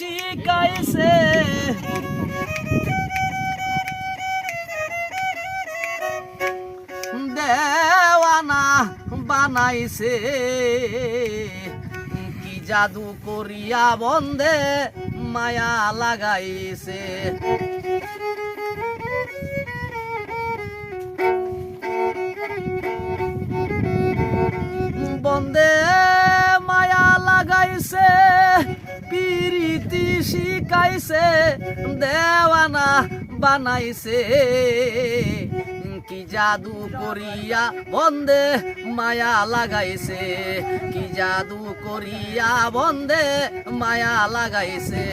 শিখাইছে দেওয়ানা বানাইছে কি জাদু করিয়া বন্দে মায়া লাগাইছে বন্দে মায়া লাগাইছে পিরিতি শিখাইছে দেওয়ানা বানাইছে কি জাদু করিয়া বন্দে মায়া লাগাইছে কি জাদু করিয়া বন্দে মায়া লাগাইছে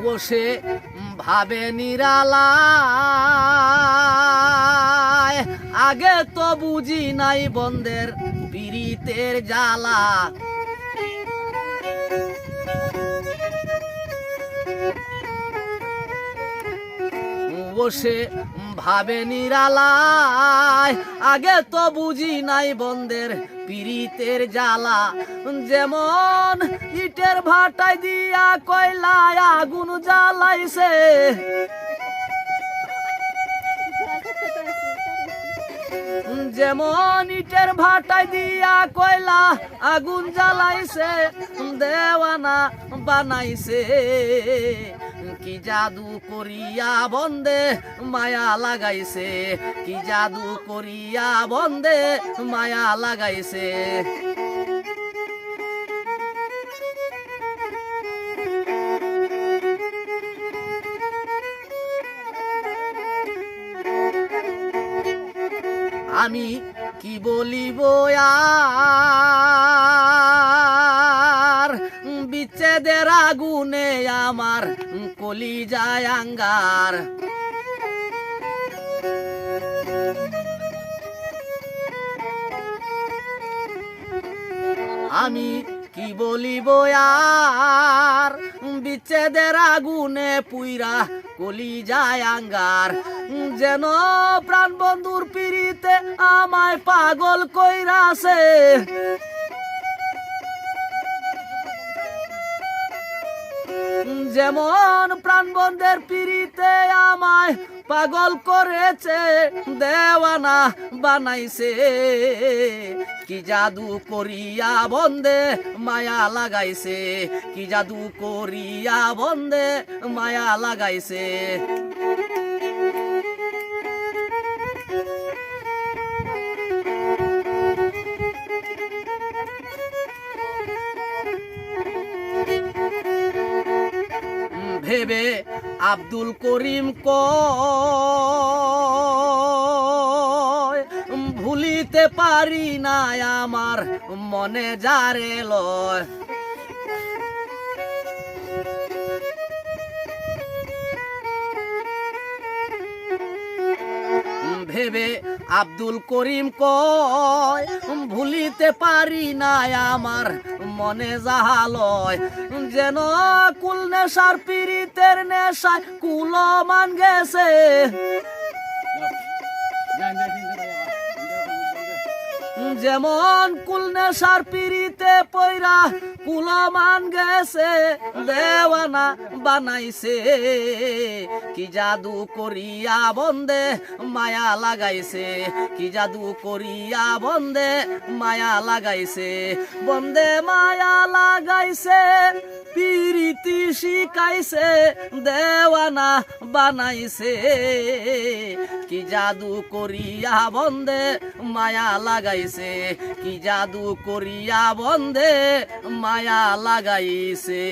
বসে ভাবে নিরালায় আগে তো বুঝি নাই বন্দের পীড়িতের জ্বালা বসে ভাবে নিরালায় আগে তো বুঝি নাই বন্দের পীড়িতের জ্বালা যেমন ইটের ভাটায় দিয়া কয়লায় আগুন জ্বালাইছে যেমন ইটের ভাটায় দিয়া কয়লা আগুন জ্বালাইছে দেওয়ানা বানাইছে কি জাদু করিয়া বন্দে মায়া লাগাইছে কি জাদু করিয়া বন্দে মায়া লাগাইছে আমি কি বলিব আর বিচ্ছেদের আগুনে আমার কলিজায় আঙ্গার আমি কি বলিব আর বিচ্ছেদের আগুনে পুইরা কলিজায় আঙ্গার যেন প্রাণ বন্ধুর পিড়িতে আমায় পাগল কইরাছে যেমন প্রাণ বন্ধের পিড়িতে আমায় পাগল করেছে দেওয়ানা বানাইছে কি জাদু করিয়া বন্দে মায়া লাগাইছে কি জাদু করিয়া বন্দে মায়া লাগাইছে ভেবে আব্দুল করিম কয় ভুলিতে পারি না আমার মনে যারে লয় ভেবে আব্দুল করিম কয় ভুলিতে পারি না আমার মনে যাহালয় যেন কুল নেশার পীড়িতের নেশায় কুলমান গেছে যেমন কুল নেশার পীড়িতে পয়রা কুলমান গেছে দেওয়ানা বানাইছে কি জাদু করিয়া বন্দে মায়া লাগাইছে কি জাদু করিয়া বন্দে মায়া লাগাইছে বন্দে মায়া লাগাইছে পীড়িতি শিখাইছে দেওয়ানা বানাইছে কি জাদু করিয়া বন্দে মায়া লাগাইছে কি জাদু করিয়া বন্দে মায়া লাগাইছে।